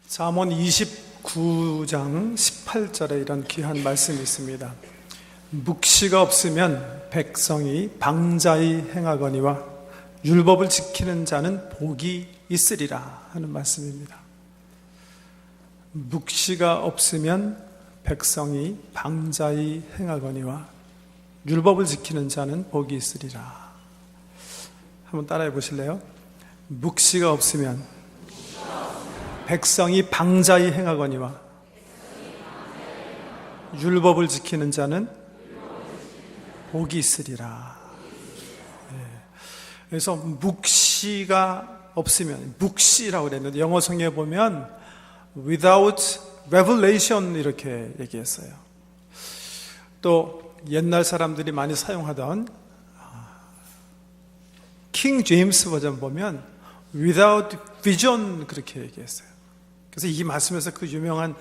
잠언 29장 18절에 이런 귀한 말씀이 있습니다. 묵시가 없으면 백성이 방자히 행하거니와 율법을 지키는 자는 복이 있으리라 하는 말씀입니다. 묵시가 없으면 백성이 방자히 행하거니와 율법을 지키는 자는 복이 있으리라. 한번 따라해 보실래요? 묵시가 없으면 백성이 방자히 행하거니와 율법을 지키는 자는 복이 있으리라. 그래서 묵시가 없으면, 묵시라고 그랬는데 영어 성경에 보면 without revelation 이렇게 얘기했어요. 또 옛날 사람들이 많이 사용하던 킹 제임스 버전 보면 without vision 그렇게 얘기했어요. 그래서 이 말씀에서 그 유명한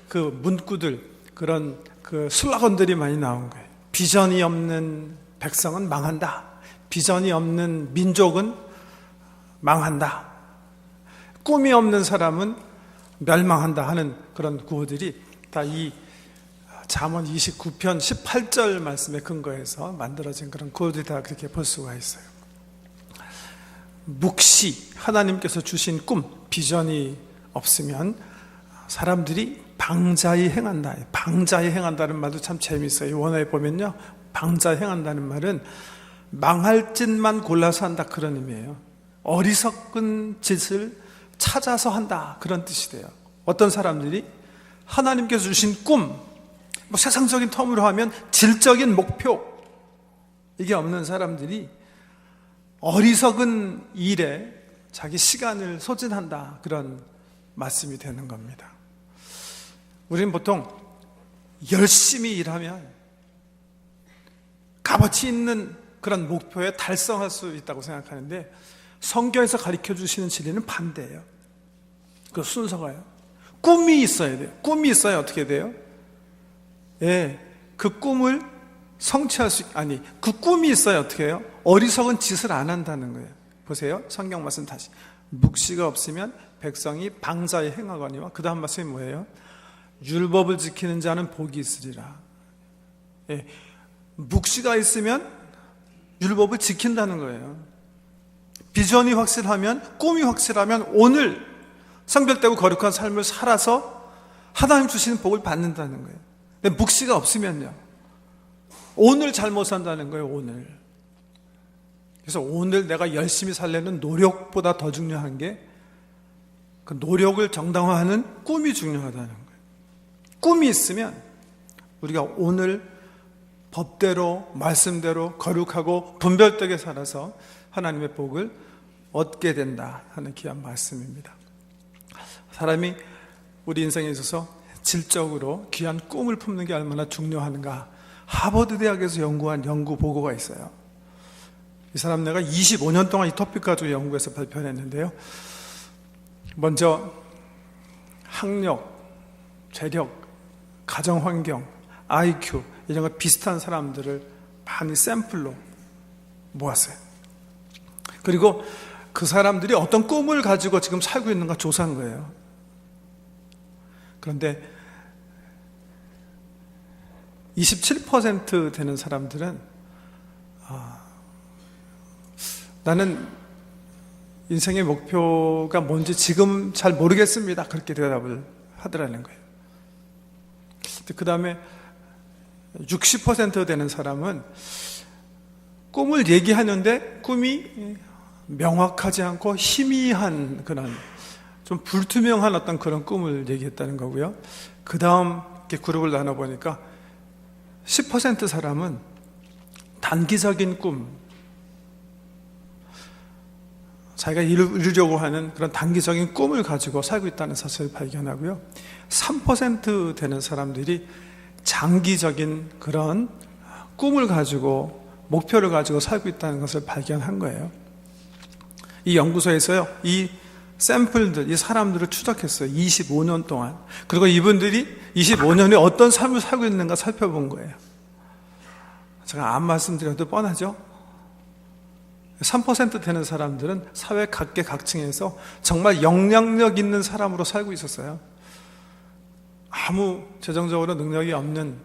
그 문구들, 그런 그 슬로건들이 많이 나온 거예요. 비전이 없는 백성은 망한다. 비전이 없는 민족은 망한다. 꿈이 없는 사람은 멸망한다 하는 그런 구호들이 다 이 잠언 29편 18절 말씀에 근거해서 만들어진 그런 구호들이 다 그렇게 볼 수가 있어요. 묵시, 하나님께서 주신 꿈, 비전이 없으면 사람들이 방자히 행한다. 방자히 행한다는 말도 참 재미있어요. 원어에 보면요, 방자히 행한다는 말은 망할 짓만 골라서 한다 그런 의미예요. 어리석은 짓을 찾아서 한다 그런 뜻이 돼요. 어떤 사람들이 하나님께서 주신 꿈, 세상적인 텀으로 하면 질적인 목표, 이게 없는 사람들이 어리석은 일에 자기 시간을 소진한다 그런 말씀이 되는 겁니다. 우리는 보통 열심히 일하면 값어치 있는 그런 목표에 달성할 수 있다고 생각하는데 성경에서 가르쳐 주시는 진리는 반대예요. 그 순서가요. 꿈이 있어야 돼요. 꿈이 있어야 어떻게 돼요? 그 꿈을 성취할 수, 그 꿈이 있어야 어떻게 해요? 어리석은 짓을 안 한다는 거예요. 보세요. 성경 말씀 다시. 묵시가 없으면 백성이 방자히 행하거니와, 그 다음 말씀이 뭐예요? 율법을 지키는 자는 복이 있으리라. 묵시가 있으면 율법을 지킨다는 거예요. 비전이 확실하면, 꿈이 확실하면 오늘 성별되고 거룩한 삶을 살아서 하나님 주시는 복을 받는다는 거예요. 근데 묵시가 없으면요, 오늘 잘못 산다는 거예요. 오늘. 그래서 오늘 내가 열심히 살려는 노력보다 더 중요한 게 그 노력을 정당화하는 꿈이 중요하다는 거예요. 꿈이 있으면 우리가 오늘 법대로, 말씀대로 거룩하고 분별되게 살아서 하나님의 복을 얻게 된다 하는 귀한 말씀입니다. 사람이 우리 인생에 있어서 질적으로 귀한 꿈을 품는 게 얼마나 중요한가, 하버드 대학에서 연구한 연구 보고가 있어요. 이 사람 내가 25년 동안 이 토픽 가지고 연구해서 발표를 했는데요. 먼저 학력, 재력, 가정환경, IQ 이런 거 비슷한 사람들을 많이 샘플로 모았어요. 그리고 그 사람들이 어떤 꿈을 가지고 지금 살고 있는가 조사한 거예요. 그런데 27% 되는 사람들은 나는 인생의 목표가 뭔지 지금 잘 모르겠습니다 그렇게 대답을 하더라는 거예요. 그 다음에 60% 되는 사람은 꿈을 얘기하는데 꿈이 명확하지 않고 희미한 그런 좀 불투명한 어떤 그런 꿈을 얘기했다는 거고요. 그 다음 그룹을 나눠보니까 10% 사람은 단기적인 꿈, 자기가 이루려고 하는 그런 단기적인 꿈을 가지고 살고 있다는 사실을 발견하고요. 3% 되는 사람들이 장기적인 그런 꿈을 가지고, 목표를 가지고 살고 있다는 것을 발견한 거예요. 이 연구소에서요, 이 샘플들, 이 사람들을 추적했어요. 25년 동안. 그리고 이분들이 25년에 어떤 삶을 살고 있는가 살펴본 거예요. 제가 안 말씀드려도 뻔하죠? 3% 되는 사람들은 사회 각계각층에서 정말 영향력 있는 사람으로 살고 있었어요. 아무 재정적으로 능력이 없는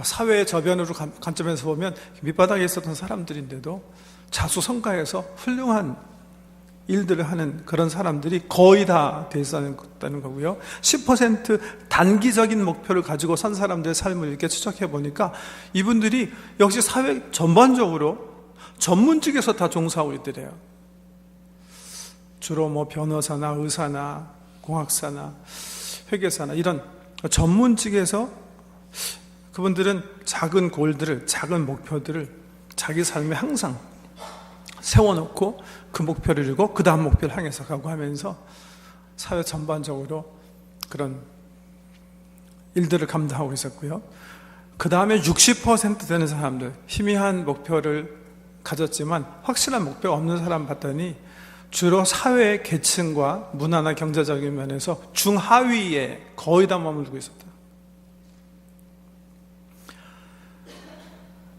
사회의 저변으로 관점에서 보면 밑바닥에 있었던 사람들인데도 자수성가해서 훌륭한 일들을 하는 그런 사람들이 거의 다 돼 있었다는 거고요. 10% 단기적인 목표를 가지고 산 사람들의 삶을 이렇게 추적해 보니까 이분들이 역시 사회 전반적으로 전문직에서 다 종사하고 있더래요. 주로 뭐 변호사나 의사나 공학사나 회계사나 이런 전문직에서 그분들은 작은 골들을, 작은 목표들을 자기 삶에 항상 세워놓고 그 목표를 이루고 그 다음 목표를 향해서 가고 하면서 사회 전반적으로 그런 일들을 감당하고 있었고요. 그 다음에 60% 되는 사람들, 희미한 목표를 가졌지만 확실한 목표가 없는 사람 봤더니 주로 사회의 계층과 문화나 경제적인 면에서 중하위에 거의 다 머물고 있었다.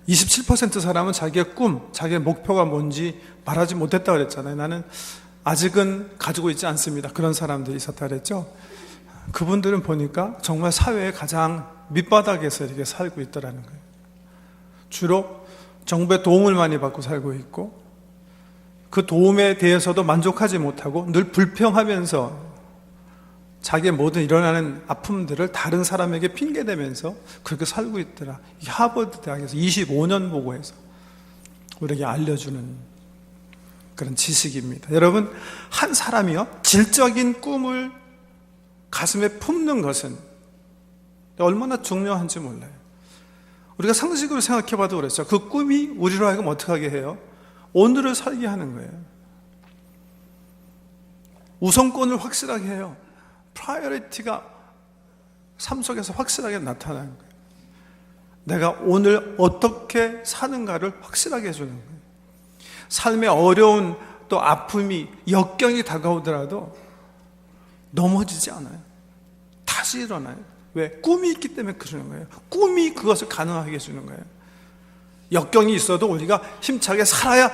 27% 사람은 자기의 꿈, 자기의 목표가 뭔지 말하지 못했다고 그랬잖아요. 나는 아직은 가지고 있지 않습니다. 그런 사람들이 있었다 그랬죠. 그분들은 보니까 정말 사회의 가장 밑바닥에서 이렇게 살고 있더라는 거예요. 주로 정부의 도움을 많이 받고 살고 있고 그 도움에 대해서도 만족하지 못하고 늘 불평하면서 자기의 모든 일어나는 아픔들을 다른 사람에게 핑계대면서 그렇게 살고 있더라. 이 하버드 대학에서 25년 보고해서 우리에게 알려주는 그런 지식입니다. 여러분, 한 사람이요 질적인 꿈을 가슴에 품는 것은 얼마나 중요한지 몰라요. 우리가 상식으로 생각해봐도 그렇죠. 그 꿈이 우리로 하여금 어떻게 하게 해요? 오늘을 살게 하는 거예요. 우선권을 확실하게 해요. 프라이어리티가 삶 속에서 확실하게 나타나는 거예요. 내가 오늘 어떻게 사는가를 확실하게 해주는 거예요. 삶의 어려운 또 아픔이 역경이 다가오더라도 넘어지지 않아요. 다시 일어나요. 왜? 꿈이 있기 때문에 그러는 거예요. 꿈이 그것을 가능하게 해주는 거예요. 역경이 있어도 우리가 힘차게 살아야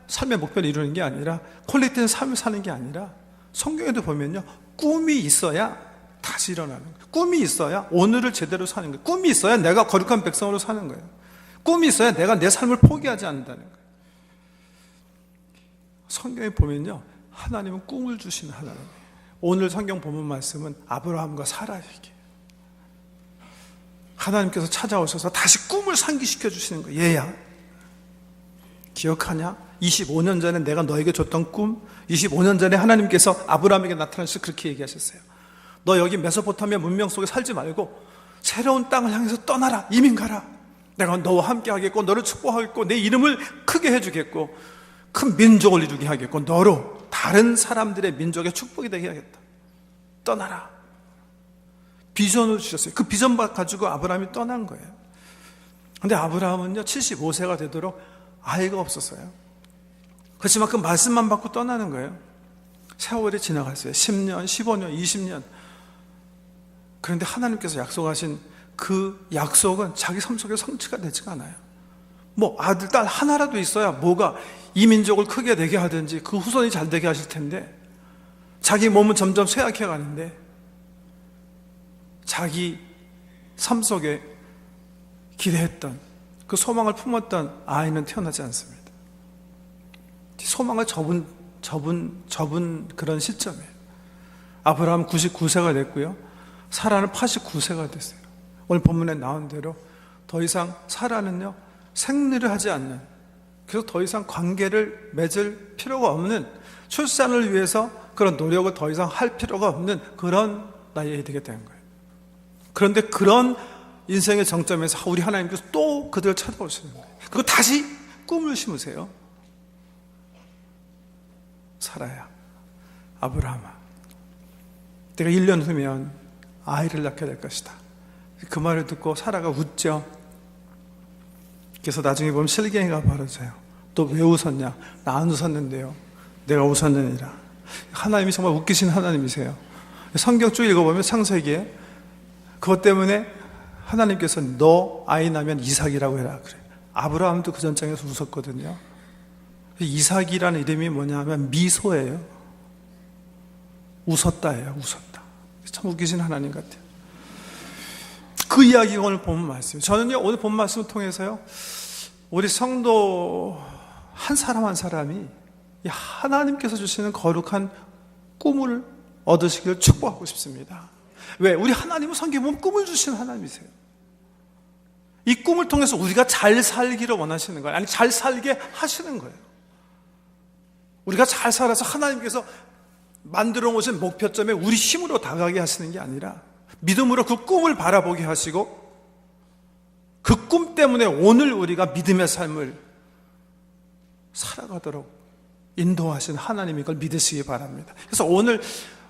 삶의 목표를 이루는 게 아니라 퀄리티 있는 삶을 사는 게 아니라 성경에도 보면요. 꿈이 있어야 다시 일어나는 거예요. 꿈이 있어야 오늘을 제대로 사는 거예요. 꿈이 있어야 내가 거룩한 백성으로 사는 거예요. 꿈이 있어야 내가 내 삶을 포기하지 않는다는 거예요. 성경에 보면요. 하나님은 꿈을 주시는 하나님이에요. 오늘 성경 본문 말씀은 아브라함과 사라 얘기예요. 하나님께서 찾아오셔서 다시 꿈을 상기시켜 주시는 거예요. 얘야, 기억하냐? 25년 전에 내가 너에게 줬던 꿈, 25년 전에 하나님께서 아브라함에게 나타나셔서 그렇게 얘기하셨어요. 너 여기 메소포타미아 문명 속에 살지 말고 새로운 땅을 향해서 떠나라. 이민 가라. 내가 너와 함께 하겠고 너를 축복하겠고 내 이름을 크게 해주겠고 큰 민족을 이루게 하겠고 너로 다른 사람들의 민족의 축복이 되게 하겠다. 떠나라. 비전을 주셨어요. 그 비전 가지고 아브라함이 떠난 거예요. 근데 아브라함은요 75세가 되도록 아이가 없었어요. 그렇지만 그 말씀만 받고 떠나는 거예요. 세월이 지나갔어요. 10년, 15년, 20년. 그런데 하나님께서 약속하신 그 약속은 자기 삶 속에 성취가 되지가 않아요. 뭐 아들, 딸 하나라도 있어야 뭐가 이 민족을 크게 되게 하든지 그 후손이 잘 되게 하실 텐데 자기 몸은 점점 쇠약해 가는데 자기 삶 속에 기대했던 그 소망을 품었던 아이는 태어나지 않습니다. 소망을 접은 그런 시점이에요. 아브라함 99세가 됐고요. 사라는 89세가 됐어요. 오늘 본문에 나온 대로 더 이상 사라는요 생리를 하지 않는, 그래서 더 이상 관계를 맺을 필요가 없는, 출산을 위해서 그런 노력을 더 이상 할 필요가 없는 그런 나이에 되게 된 거예요. 그런데 그런 인생의 정점에서 우리 하나님께서 또 그들을 찾아오시는 거예요. 그리고 다시 꿈을 심으세요. 사라야, 아브라함아, 내가 1년 후면 아이를 낳게 될 것이다. 그 말을 듣고 사라가 웃죠. 그래서 나중에 보면 실갱이가 벌어져요. 또 왜 웃었냐? 나 안 웃었는데요. 내가 웃었느니라. 하나님이 정말 웃기신 하나님이세요. 성경 쭉 읽어보면 창세기에 그것 때문에 하나님께서 너 아이 낳으면 이삭이라고 해라 그래. 아브라함도 그 전장에서 웃었거든요. 이삭이라는 이름이 뭐냐면 미소예요. 웃었다예요. 웃었다. 참 웃기신 하나님 같아요. 그 이야기가 오늘 본 말씀이에요. 저는요, 오늘 본 말씀을 통해서요, 우리 성도 한 사람 한 사람이 하나님께서 주시는 거룩한 꿈을 얻으시기를 축복하고 싶습니다. 왜? 우리 하나님은 성경에 보면 꿈을 주시는 하나님이세요. 이 꿈을 통해서 우리가 잘 살기를 원하시는 거예요. 아니, 잘 살게 하시는 거예요. 우리가 잘 살아서 하나님께서 만들어 놓으신 목표점에 우리 힘으로 다가가게 하시는 게 아니라 믿음으로 그 꿈을 바라보게 하시고 그 꿈 때문에 오늘 우리가 믿음의 삶을 살아가도록 인도하시는 하나님인 걸 믿으시기 바랍니다. 그래서 오늘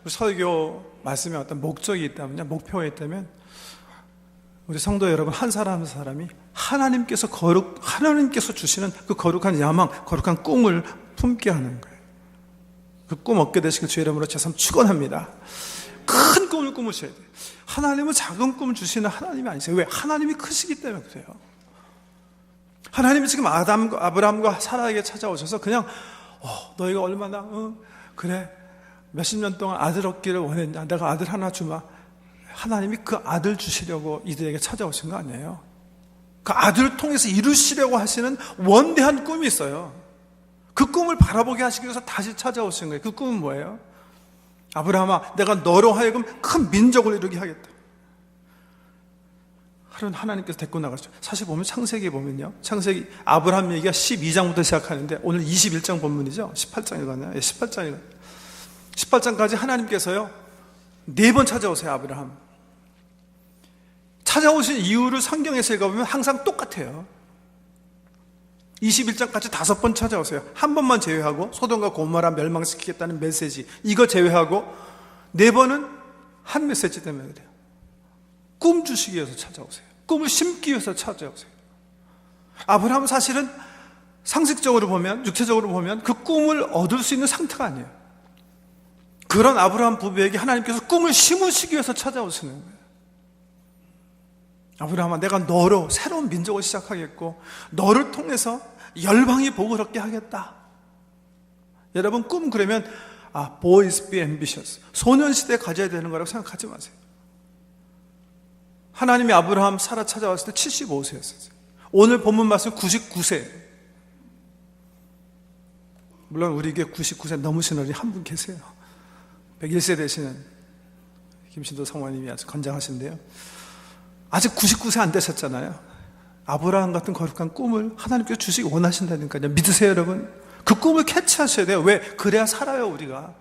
설교 말씀에 어떤 목적이 있다면요, 목표가 있다면 우리 성도 여러분 한 사람 한 사람이 하나님께서 주시는 그 거룩한 야망, 거룩한 꿈을 품게 하는 거예요. 그 꿈 얻게 되시길 주의 이름으로 제삼 축원합니다. 큰 꿈을 꾸무셔야 돼요. 하나님은 작은 꿈을 주시는 하나님이 아니세요. 왜? 하나님이 크시기 때문에 그래요. 하나님이 지금 아브라함과 사라에게 찾아오셔서 그냥 너희가 얼마나 그래 몇십 년 동안 아들 얻기를 원했냐, 내가 아들 하나 주마. 하나님이 그 아들 주시려고 이들에게 찾아오신 거 아니에요. 그 아들을 통해서 이루시려고 하시는 원대한 꿈이 있어요. 그 꿈을 바라보게 하시기 위해서 다시 찾아오신 거예요. 그 꿈은 뭐예요? 아브라함아, 내가 너로 하여금 큰 민족을 이루게 하겠다. 하루는 하나님께서 데리고 나가셨죠. 사실 보면 창세기 보면요, 창세기 아브라함 얘기가 12장부터 시작하는데 오늘 21장 본문이죠. 18장에 가나요? 18장에 18장까지 하나님께서요 4번 찾아오세요. 아브라함 찾아오신 이유를 성경에서 읽어보면 항상 똑같아요. 21장까지 5번 찾아오세요. 한 번만 제외하고 소돔과 고모라 멸망시키겠다는 메시지 이거 제외하고 4번은 한 메시지 때문에 그래요. 꿈 주시기 위해서 찾아오세요. 꿈을 심기 위해서 찾아오세요. 아브라함은 사실은 상식적으로 보면, 육체적으로 보면 그 꿈을 얻을 수 있는 상태가 아니에요. 그런 아브라함 부부에게 하나님께서 꿈을 심으시기 위해서 찾아오시는 거예요. 아브라함아, 내가 너로 새로운 민족을 시작하겠고 너를 통해서 열방이 복을 얻게 하겠다. 여러분, 꿈 그러면 boys be ambitious, 소년시대에 가져야 되는 거라고 생각하지 마세요. 하나님이 아브라함 사라 찾아왔을 때 75세였어요. 오늘 본문 말씀 99세. 물론 우리에게 99세 넘으신 어른이 한 분 계세요. 101세 되시는 김신도 성모님이 아주 건장하신데요, 아직 99세 안 되셨잖아요. 아브라함 같은 거룩한 꿈을 하나님께서 주시기 원하신다니까요. 믿으세요, 여러분. 그 꿈을 캐치하셔야 돼요. 왜? 그래야 살아요, 우리가.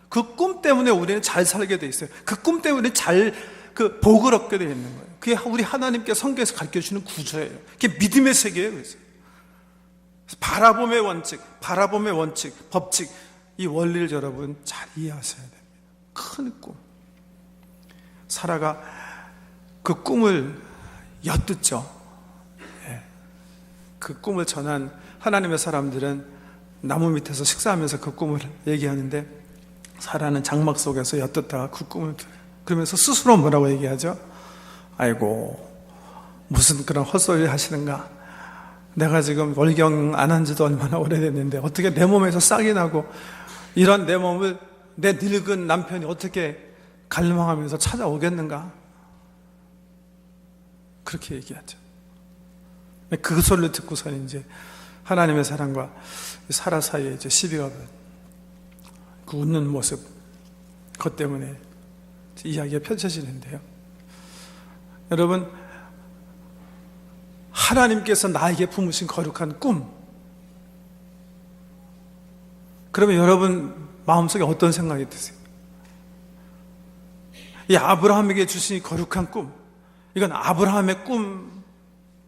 그 꿈 때문에 우리는 잘 살게 돼 있어요. 그 꿈 때문에 복을 얻게 되어 있는 거예요. 그게 우리 하나님께 성경에서 가르쳐 주시는 구조예요. 그게 믿음의 세계예요. 그래서 바라봄의 원칙, 법칙, 이 원리를 여러분 잘 이해하셔야 됩니다. 큰 꿈. 사라가 그 꿈을 엿듣죠. 그 꿈을 전한 하나님의 사람들은 나무 밑에서 식사하면서 그 꿈을 얘기하는데 사라는 장막 속에서 엿듣다가 그 꿈을 들어요. 그러면서 스스로 뭐라고 얘기하죠? 아이고, 무슨 그런 헛소리 하시는가? 내가 지금 월경 안 한 지도 얼마나 오래됐는데 어떻게 내 몸에서 싹이 나고 이런 내 몸을 내 늙은 남편이 어떻게 갈망하면서 찾아오겠는가? 그렇게 얘기하죠. 그 소리를 듣고서는 이제 하나님의 사랑과 사라 사이에 이제 시비가, 그 웃는 모습, 그것 때문에 이야기가 펼쳐지는데요. 여러분, 하나님께서 나에게 품으신 거룩한 꿈, 그러면 여러분 마음속에 어떤 생각이 드세요? 이 아브라함에게 주신 거룩한 꿈, 이건 아브라함의 꿈,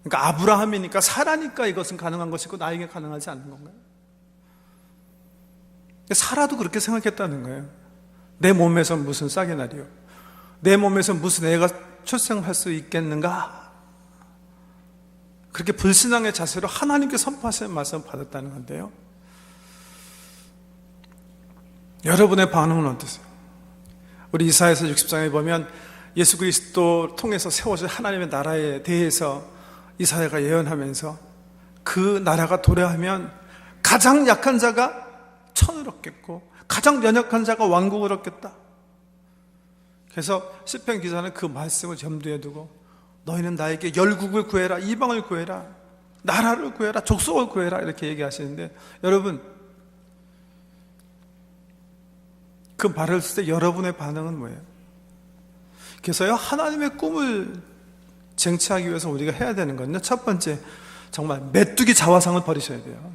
그러니까 아브라함이니까 사라니까 이것은 가능한 것이고 나에게 가능하지 않는 건가요? 사라도 그렇게 생각했다는 거예요. 내 몸에서 무슨 싹이 나리요? 내 몸에서 무슨 애가 출생할 수 있겠는가? 그렇게 불신앙의 자세로 하나님께 선포하시는 말씀을 받았다는 건데요. 여러분의 반응은 어떠세요? 우리 이사야서 60장에 보면 예수 그리스도 통해서 세워진 하나님의 나라에 대해서 이사야가 예언하면서 그 나라가 도래하면 가장 약한 자가 천을 얻겠고 가장 연약한 자가 왕국을 얻겠다. 그래서 시편 기자는 그 말씀을 염두에 두고 너희는 나에게 열국을 구해라, 이방을 구해라, 나라를 구해라, 족속을 구해라 이렇게 얘기하시는데, 여러분 그 말을 했을 때 여러분의 반응은 뭐예요? 그래서요, 하나님의 꿈을 쟁취하기 위해서 우리가 해야 되는 건요, 첫 번째, 정말 메뚜기 자화상을 버리셔야 돼요.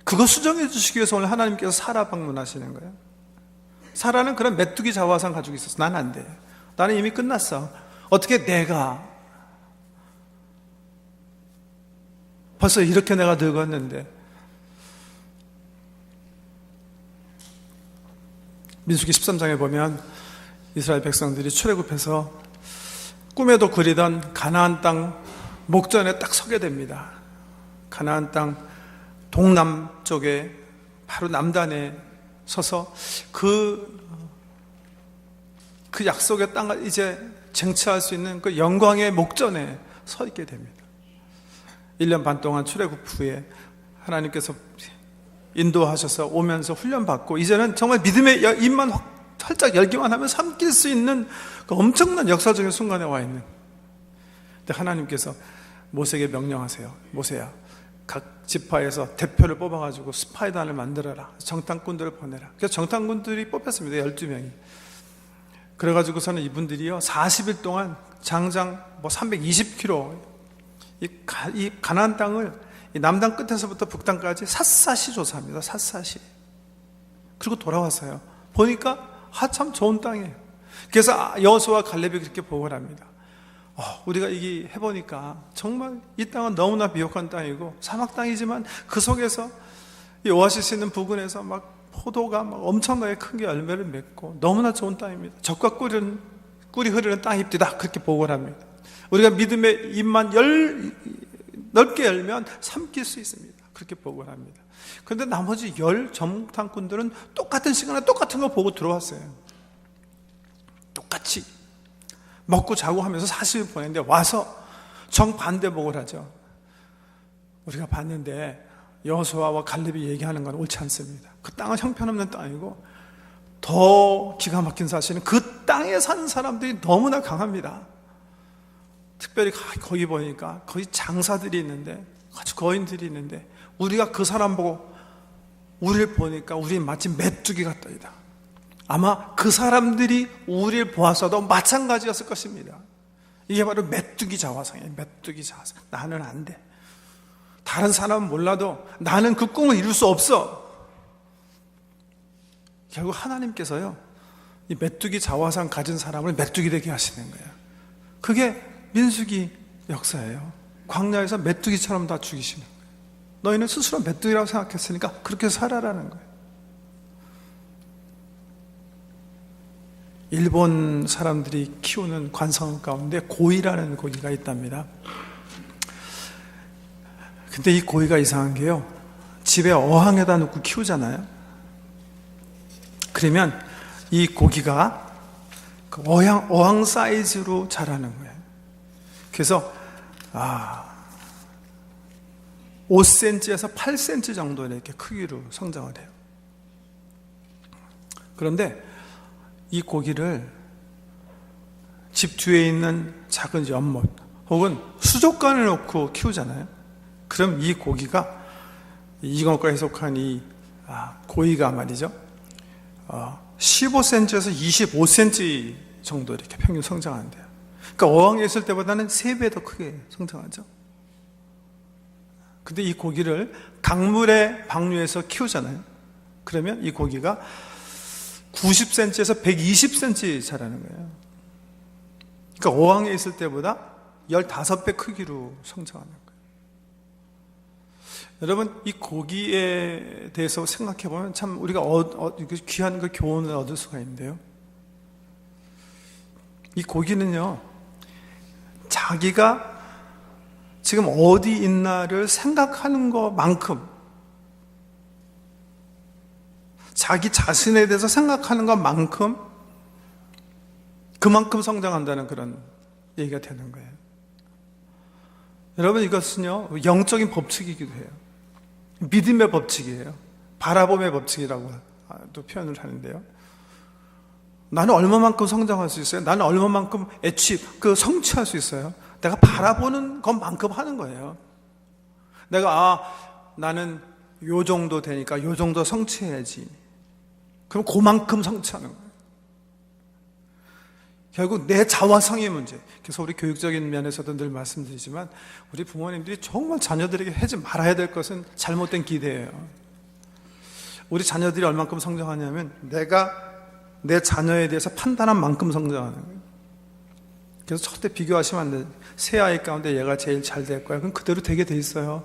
그거 수정해 주시기 위해서 오늘 하나님께서 사라 방문하시는 거예요. 사라는 그런 메뚜기 자화상 가지고 있었어. 난 안 돼. 나는 이미 끝났어. 어떻게 내가 벌써 이렇게 내가 늙었는데. 민수기 13장에 보면 이스라엘 백성들이 출애굽해서 꿈에도 그리던 가나안 땅 목전에 딱 서게 됩니다. 가나안 땅 동남쪽에 바로 남단에 서서 그 약속의 땅을 이제 쟁취할 수 있는 그 영광의 목전에 서 있게 됩니다. 1년 반 동안 출애굽 후에 하나님께서 인도하셔서 오면서 훈련받고 이제는 정말 믿음의 입만 활짝 열기만 하면 삼킬 수 있는 그 엄청난 역사적인 순간에 와 있는, 근데 하나님께서 모세에게 명령하세요. 모세야, 각 지파에서 대표를 뽑아가지고 스파이단을 만들어라, 정탐꾼들을 보내라. 그래서 정탐꾼들이 뽑혔습니다. 12명이. 그래가지고서는 이분들이요 40일 동안 장장 320km 이 가나안 땅을 이 남단 끝에서부터 북단까지 샅샅이 조사합니다. 샅샅이. 그리고 돌아왔어요. 보니까 참 좋은 땅이에요. 그래서 여호수아와 갈렙이 그렇게 보고를 합니다. 우리가 이게 해보니까 정말 이 땅은 너무나 비옥한 땅이고 사막 땅이지만 그 속에서 이 오아시스 있는 부근에서 막 포도가 막 엄청나게 큰 게 열매를 맺고 너무나 좋은 땅입니다. 젖과 꿀이 흐르는 땅입니다. 그렇게 보고를 합니다. 우리가 믿음의 입만 넓게 열면 삼킬 수 있습니다. 그렇게 보고를 합니다. 그런데 나머지 10 정탐꾼들은 똑같은 시간에 똑같은 거 보고 들어왔어요. 똑같이 먹고 자고 하면서 40일 보냈는데 와서 정반대 보고를 하죠. 우리가 봤는데 여호수아와 갈렙이 얘기하는 건 옳지 않습니다. 그 땅은 형편없는 땅이고 더 기가 막힌 사실은 그 땅에 사는 사람들이 너무나 강합니다. 특별히 거기 보니까 거기 장사들이 있는데, 아주 거인들이 있는데, 우리가 그 사람 보고 우리를 보니까 우리 마치 메뚜기 같더이다. 아마 그 사람들이 우리를 보았어도 마찬가지였을 것입니다. 이게 바로 메뚜기 자화상이에요. 메뚜기 자화상. 나는 안 돼. 다른 사람은 몰라도 나는 그 꿈을 이룰 수 없어. 결국 하나님께서요, 이 메뚜기 자화상 가진 사람을 메뚜기 되게 하시는 거예요. 그게 민수기 역사예요. 광야에서 메뚜기처럼 다 죽이시는 거예요. 너희는 스스로 메뚜기라고 생각했으니까 그렇게 살아라는 거예요. 일본 사람들이 키우는 관성 가운데 고이라는 고기가 있답니다. 근데 이 고기가 이상한 게요, 집에 어항에다 놓고 키우잖아요. 그러면 이 고기가 그 어항 사이즈로 자라는 거예요. 그래서 5cm에서 8cm 정도 이렇게 크기로 성장을 해요. 그런데 이 고기를 집 뒤에 있는 작은 연못 혹은 수족관에 놓고 키우잖아요. 그럼 이 고기가, 이것과에 속한 이 고기가 말이죠, 15cm에서 25cm 정도 이렇게 평균 성장한대요. 그러니까 어항에 있을 때보다는 3배 더 크게 성장하죠. 근데 이 고기를 강물에 방류해서 키우잖아요. 그러면 이 고기가 90cm에서 120cm 자라는 거예요. 그러니까 어항에 있을 때보다 15배 크기로 성장하는 거예요. 여러분, 이 고기에 대해서 생각해 보면 참 우리가 귀한 그 교훈을 얻을 수가 있는데요, 이 고기는요, 자기가 지금 어디 있나를 생각하는 것만큼, 자기 자신에 대해서 생각하는 것만큼 그만큼 성장한다는 그런 얘기가 되는 거예요. 여러분, 이것은요, 영적인 법칙이기도 해요. 믿음의 법칙이에요. 바라봄의 법칙이라고 또 표현을 하는데요. 나는 얼마만큼 성장할 수 있어요? 나는 얼마만큼 성취할 수 있어요? 내가 바라보는 것만큼 하는 거예요. 내가 나는 요 정도 되니까 요 정도 성취해야지. 그럼 그만큼 성취하는 거예요. 결국 내 자화상의 문제. 그래서 우리 교육적인 면에서도 늘 말씀드리지만 우리 부모님들이 정말 자녀들에게 하지 말아야 될 것은 잘못된 기대예요. 우리 자녀들이 얼만큼 성장하냐면 내가 내 자녀에 대해서 판단한 만큼 성장하는 거예요. 그래서 절대 비교하시면 안 돼요. 세 아이 가운데 얘가 제일 잘 될 거야. 그럼 그대로 되게 돼 있어요.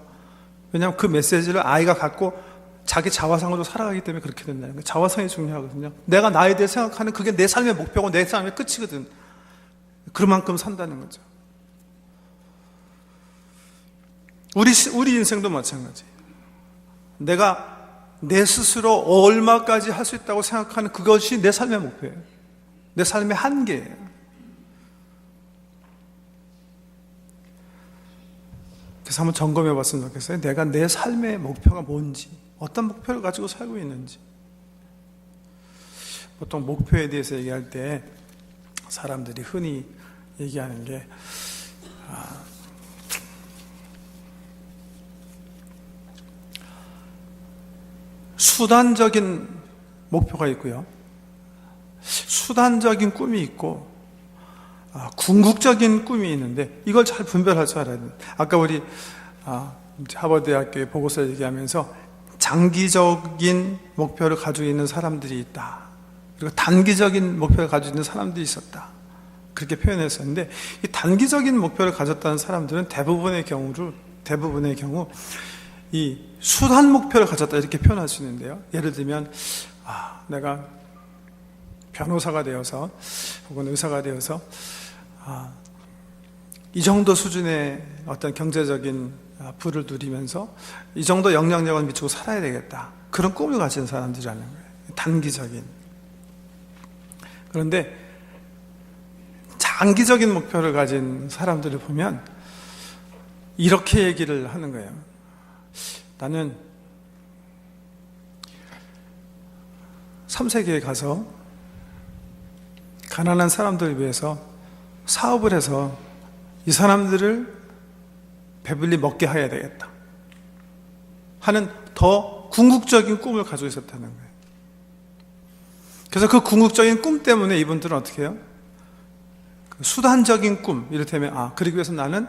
왜냐하면 그 메시지를 아이가 갖고 자기 자화상으로 살아가기 때문에 그렇게 된다는 거예요. 자화상이 중요하거든요. 내가 나에 대해 생각하는 그게 내 삶의 목표고 내 삶의 끝이거든. 그만큼 산다는 거죠. 우리 인생도 마찬가지. 내가 내 스스로 얼마까지 할 수 있다고 생각하는 그것이 내 삶의 목표예요. 내 삶의 한계예요. 그래서 한번 점검해 봤으면 좋겠어요. 내가 내 삶의 목표가 뭔지, 어떤 목표를 가지고 살고 있는지. 보통 목표에 대해서 얘기할 때 사람들이 흔히 얘기하는 게 수단적인 목표가 있고요, 수단적인 꿈이 있고 궁극적인 꿈이 있는데 이걸 잘 분별할 줄 알아야 돼요. 아까 우리 하버드대학교의 보고서 얘기하면서 장기적인 목표를 가지고 있는 사람들이 있다, 그리고 단기적인 목표를 가지고 있는 사람들이 있었다, 그렇게 표현했었는데 이 단기적인 목표를 가졌다는 사람들은 대부분의 경우 이 수단 목표를 가졌다 이렇게 표현할 수 있는데요. 예를 들면 내가 변호사가 되어서 혹은 의사가 되어서 이 정도 수준의 어떤 경제적인 부를 누리면서 이 정도 영향력을 미치고 살아야 되겠다, 그런 꿈을 가진 사람들이라는 거예요. 단기적인. 그런데 장기적인 목표를 가진 사람들을 보면 이렇게 얘기를 하는 거예요. 나는 3세기에 가서 가난한 사람들을 위해서 사업을 해서 이 사람들을 배불리 먹게 해야 되겠다 하는 더 궁극적인 꿈을 가지고 있었다는 거예요. 그래서 그 궁극적인 꿈 때문에 이분들은 어떻게 해요? 그 수단적인 꿈, 이를테면 그러기 위해서 나는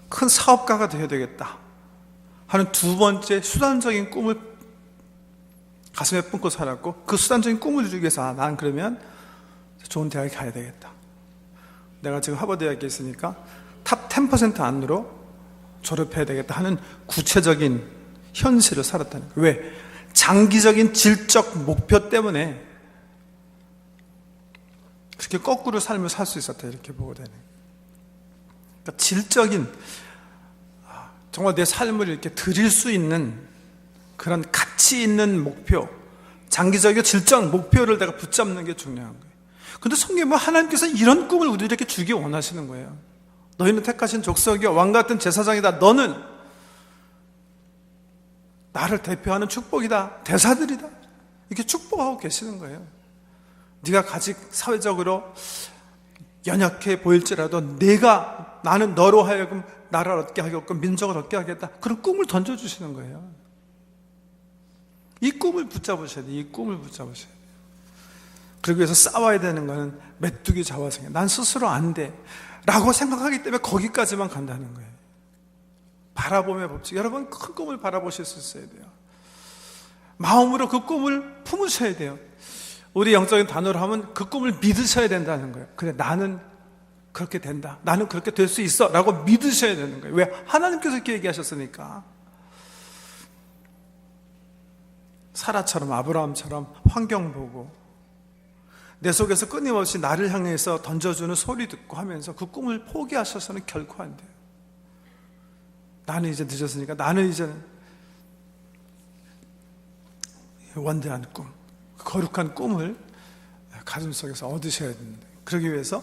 큰 사업가가 되어야 되겠다 하는 두 번째 수단적인 꿈을 가슴에 품고 살았고, 그 수단적인 꿈을 이루기 위해서 난 그러면 좋은 대학에 가야 되겠다, 내가 지금 하버드대학에 있으니까 탑 10% 안으로 졸업해야 되겠다 하는 구체적인 현실을 살았다는 거예요. 왜? 장기적인 질적 목표 때문에 그렇게 거꾸로 삶을 살 수 있었다, 이렇게 보고 되는 거예요. 그러니까 질적인, 정말 내 삶을 이렇게 드릴 수 있는 그런 가치 있는 목표, 장기적이고 질적 목표를 내가 붙잡는 게 중요한 거예요. 근데 성경에 하나님께서 이런 꿈을 우리에게 주기 원하시는 거예요. 너희는 택하신 족속이요 왕같은 제사장이다. 너는 나를 대표하는 축복이다, 대사들이다, 이렇게 축복하고 계시는 거예요. 네가 아직 사회적으로 연약해 보일지라도 나는 너로 하여금 나라를 얻게 하겠고 민족을 얻게 하겠다, 그런 꿈을 던져주시는 거예요. 이 꿈을 붙잡으셔야 돼요. 이 꿈을 붙잡으셔야 돼요. 그러기 위해서 싸워야 되는 것은 메뚜기 자화상이에요. 난 스스로 안 돼 라고 생각하기 때문에 거기까지만 간다는 거예요. 바라봄의 법칙. 여러분, 큰 꿈을 바라보실 수 있어야 돼요. 마음으로 그 꿈을 품으셔야 돼요. 우리 영적인 단어로 하면 그 꿈을 믿으셔야 된다는 거예요. 그래, 나는 그렇게 된다, 나는 그렇게 될 수 있어 라고 믿으셔야 되는 거예요. 왜? 하나님께서 이렇게 얘기하셨으니까. 사라처럼, 아브라함처럼 환경 보고 내 속에서 끊임없이 나를 향해서 던져주는 소리 듣고 하면서 그 꿈을 포기하셔서는 결코 안 돼요. 나는 이제 늦었으니까 나는 이제는 원대한 꿈, 거룩한 꿈을 가슴속에서 얻으셔야 됩니다. 그러기 위해서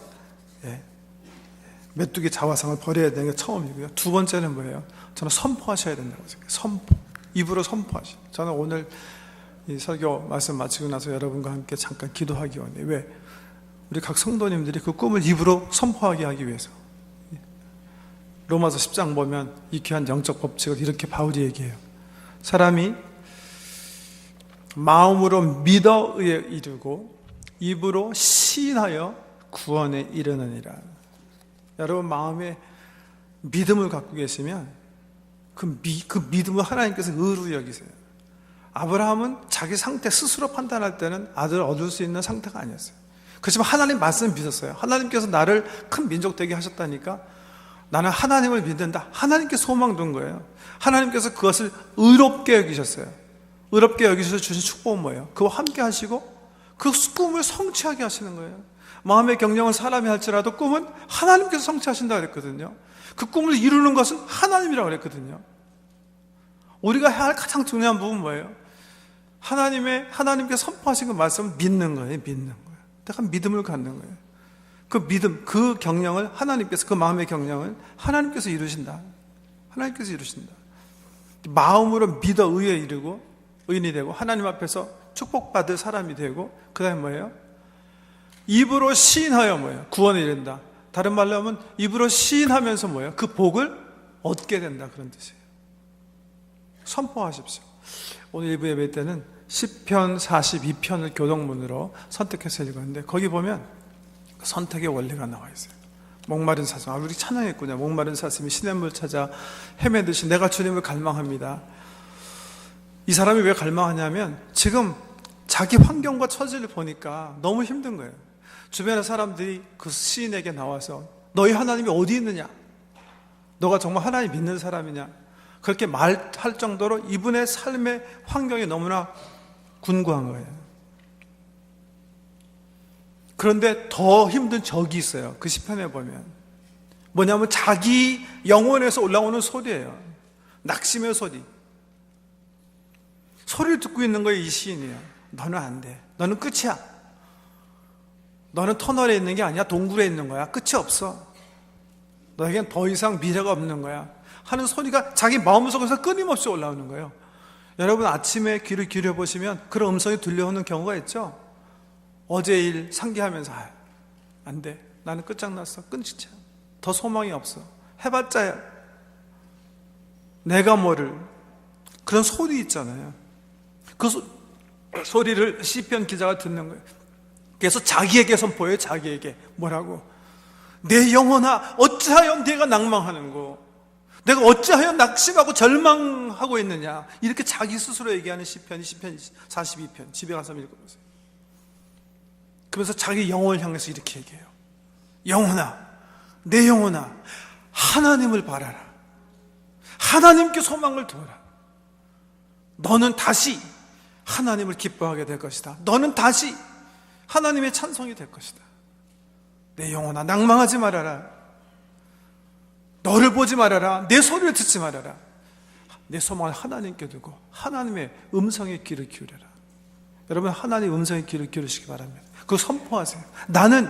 메뚜기 자화상을 버려야 되는 게 처음이고요. 두 번째는 뭐예요? 저는 선포하셔야 된다고 생각해요. 선포. 입으로 선포하셔. 저는 오늘 이 설교 말씀 마치고 나서 여러분과 함께 잠깐 기도하기 원해요. 왜? 우리 각 성도님들이 그 꿈을 입으로 선포하게 하기 위해서. 로마서 10장 보면 이 귀한 영적 법칙을 이렇게 바울이 얘기해요. 사람이 마음으로 믿어 이르고 입으로 시인하여 구원에 이르느니라. 여러분 마음에 믿음을 갖고 계시면 그 믿음을 하나님께서 의로 여기세요. 아브라함은 자기 상태 스스로 판단할 때는 아들을 얻을 수 있는 상태가 아니었어요. 그렇지만 하나님 말씀을 믿었어요. 하나님께서 나를 큰 민족 되게 하셨다니까 나는 하나님을 믿는다. 하나님께 소망 둔 거예요. 하나님께서 그것을 의롭게 여기셨어요. 의롭게 여기셔서 주신 축복은 뭐예요? 그와 함께 하시고 그 꿈을 성취하게 하시는 거예요. 마음의 경영은 사람이 할지라도 꿈은 하나님께서 성취하신다고 그랬거든요. 그 꿈을 이루는 것은 하나님이라고 그랬거든요. 우리가 해야 할 가장 중요한 부분은 뭐예요? 하나님께 선포하신 그 말씀을 믿는 거예요. 믿는 거예요. 내가 믿음을 갖는 거예요. 그 믿음, 그 경영을 하나님께서, 그 마음의 경영을 하나님께서 이루신다. 하나님께서 이루신다. 마음으로 믿어 의에 이르고 의인이 되고 하나님 앞에서 축복받을 사람이 되고 그 다음에 뭐예요? 입으로 시인하여 뭐예요? 구원에 이른다. 다른 말로 하면 입으로 시인하면서 뭐예요? 그 복을 얻게 된다. 그런 뜻이에요. 선포하십시오. 오늘 1부 예배 때는 시편 42편을 교동문으로 선택해서 읽었는데 거기 보면 선택의 원리가 나와 있어요. 목마른 사슴, 우리 찬양했군요. 목마른 사슴이 시냇물 찾아 헤매듯이 내가 주님을 갈망합니다. 이 사람이 왜 갈망하냐면 지금 자기 환경과 처지를 보니까 너무 힘든 거예요. 주변의 사람들이 그 시인에게 나와서 너희 하나님이 어디 있느냐? 너가 정말 하나님 믿는 사람이냐? 그렇게 말할 정도로 이분의 삶의 환경이 너무나 곤고한 거예요. 그런데 더 힘든 적이 있어요. 그 시편에 보면 뭐냐면 자기 영혼에서 올라오는 소리예요. 낙심의 소리. 소리를 듣고 있는 거예요. 이 시인이에요. 너는 안 돼. 너는 끝이야. 너는 터널에 있는 게 아니야. 동굴에 있는 거야. 끝이 없어. 너에겐 더 이상 미래가 없는 거야 하는 소리가 자기 마음속에서 끊임없이 올라오는 거예요. 여러분 아침에 귀를 기울여보시면 그런 음성이 들려오는 경우가 있죠. 어제 일 상기하면서 안 돼. 나는 끝장났어. 끝이야. 더 소망이 없어. 해봤자야. 내가 뭐를. 그런 소리 있잖아요. 그 소리를 시편 기자가 듣는 거예요. 그래서 자기에게 선포해요. 자기에게 뭐라고? 내 영혼아 어찌하여 내가 낭망하는고 내가 어찌하여 낙심하고 절망하고 있느냐 이렇게 자기 스스로 얘기하는 시편 42편 집에 가서 읽어보세요. 그래서 자기 영혼을 향해서 이렇게 얘기해요. 영혼아 내 영혼아 하나님을 바라라. 하나님께 소망을 두어라. 너는 다시 하나님을 기뻐하게 될 것이다. 너는 다시 하나님의 찬송이 될 것이다. 내 영혼아 낭망하지 말아라. 너를 보지 말아라. 내 소리를 듣지 말아라. 내 소망을 하나님께 두고 하나님의 음성에 귀를 기울여라. 여러분 하나님의 음성에 귀를 기울이시기 바랍니다. 그거 선포하세요. 나는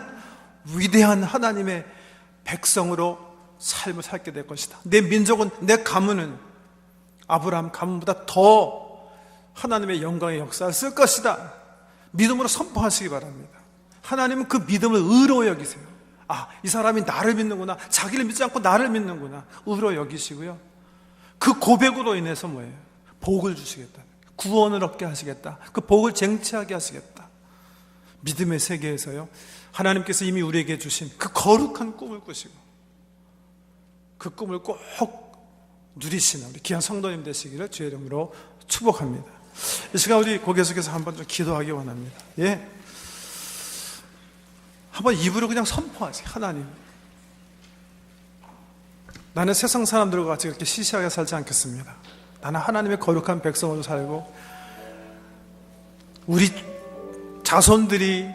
위대한 하나님의 백성으로 삶을 살게 될 것이다. 내 민족은 내 가문은 아브라함 가문보다 더 하나님의 영광의 역사를 쓸 것이다. 믿음으로 선포하시기 바랍니다. 하나님은 그 믿음을 의로 여기세요. 이 사람이 나를 믿는구나. 자기를 믿지 않고 나를 믿는구나. 의로 여기시고요. 그 고백으로 인해서 뭐예요? 복을 주시겠다. 구원을 얻게 하시겠다. 그 복을 쟁취하게 하시겠다. 믿음의 세계에서요. 하나님께서 이미 우리에게 주신 그 거룩한 꿈을 꾸시고 그 꿈을 꼭 누리시는 우리 귀한 성도님 되시기를 주의 이름으로 축복합니다. 이 시간 우리 고개 숙여서 한번 좀 기도하기 원합니다. 예. 한번 입으로 그냥 선포하세요. 하나님 나는 세상 사람들과 같이 그렇게 시시하게 살지 않겠습니다. 나는 하나님의 거룩한 백성으로 살고 우리 자손들이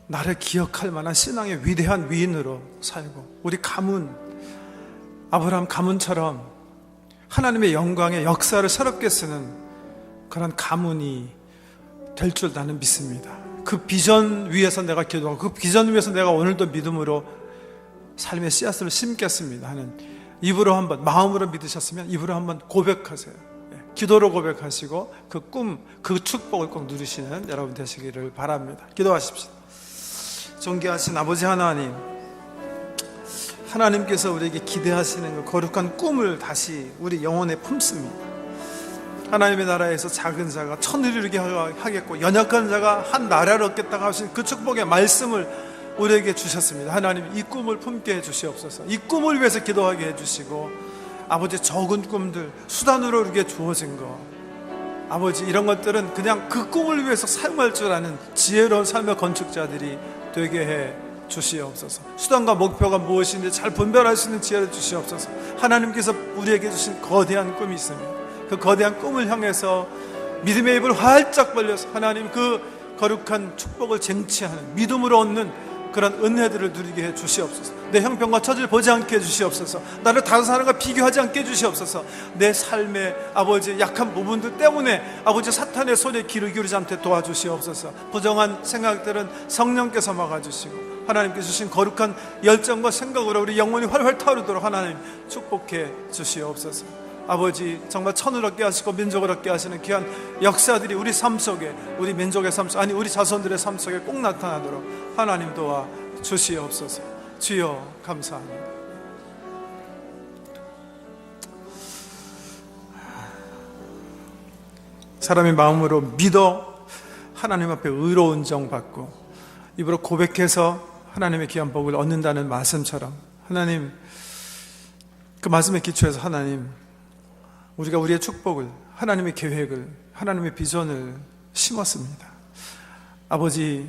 나를 기억할 만한 신앙의 위대한 위인으로 살고 우리 가문 아브라함 가문처럼 하나님의 영광의 역사를 새롭게 쓰는 그런 가문이 될 줄 나는 믿습니다. 그 비전 위에서 내가 기도하고 그 비전 위에서 내가 오늘도 믿음으로 삶의 씨앗을 심겠습니다 하는, 입으로 한번, 마음으로 믿으셨으면 입으로 한번 고백하세요. 기도로 고백하시고 그 꿈, 그 축복을 꼭 누리시는 여러분 되시기를 바랍니다. 기도하십시오. 존귀하신 아버지 하나님, 하나님께서 우리에게 기대하시는 그 거룩한 꿈을 다시 우리 영혼에 품습니다. 하나님의 나라에서 작은 자가 천을 이루게 하겠고 연약한 자가 한 나라를 얻겠다고 하신 그 축복의 말씀을 우리에게 주셨습니다. 하나님, 이 꿈을 품게 해주시옵소서. 이 꿈을 위해서 기도하게 해주시고, 아버지 적은 꿈들, 수단으로 우리에게 주어진 것, 아버지 이런 것들은 그냥 그 꿈을 위해서 사용할 줄 아는 지혜로운 삶의 건축자들이 되게 해 주시옵소서. 수단과 목표가 무엇인지 잘 분별할 수 있는 지혜를 주시옵소서. 하나님께서 우리에게 주신 거대한 꿈이 있습니다. 그 거대한 꿈을 향해서 믿음의 입을 활짝 벌려서 하나님 그 거룩한 축복을 쟁취하는, 믿음으로 얻는 그런 은혜들을 누리게 해 주시옵소서. 내 형편과 처지를 보지 않게 해 주시옵소서. 나를 다른 사람과 비교하지 않게 해 주시옵소서. 내 삶의 아버지 약한 부분들 때문에 아버지 사탄의 소리에 귀를 기울이지 않게 도와주시옵소서. 부정한 생각들은 성령께서 막아주시고 하나님께서 주신 거룩한 열정과 생각으로 우리 영혼이 활활 타오르도록 하나님 축복해 주시옵소서. 아버지, 정말 천을 얻게 하시고 민족을 얻게 하시는 귀한 역사들이 우리 삶 속에, 우리 민족의 삶 속에, 아니 우리 자손들의 삶 속에 꼭 나타나도록 하나님 도와 주시옵소서. 주여 감사합니다. 사람의 마음으로 믿어 하나님 앞에 의로운 정 받고 입으로 고백해서 하나님의 귀한 복을 얻는다는 말씀처럼, 하나님 그 말씀에 기초해서 하나님, 우리가 우리의 축복을, 하나님의 계획을, 하나님의 비전을 심었습니다. 아버지,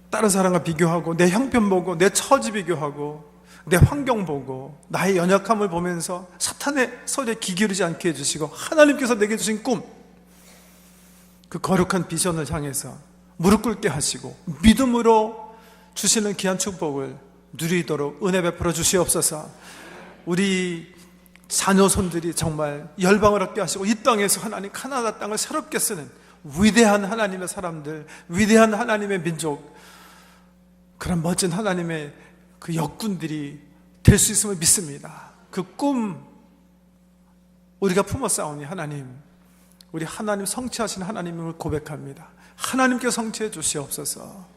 다른 사람과 비교하고 내 형편 보고 내 처지 비교하고 내 환경 보고 나의 연약함을 보면서 사탄의 소리에 귀 기울이지 않게 해주시고 하나님께서 내게 주신 꿈, 그 거룩한 비전을 향해서 무릎 꿇게 하시고 믿음으로 주시는 귀한 축복을 누리도록 은혜 베풀어 주시옵소서. 우리 자녀손들이 정말 열방을 얻게 하시고 이 땅에서 하나님 가나안 땅을 새롭게 쓰는 위대한 하나님의 사람들, 위대한 하나님의 민족, 그런 멋진 하나님의 그 역군들이 될 수 있음을 믿습니다. 그 꿈 우리가 품었사오니 하나님, 우리 하나님 성취하신 하나님을 고백합니다. 하나님께 성취해 주시옵소서.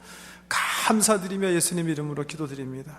감사드리며 예수님 이름으로 기도드립니다.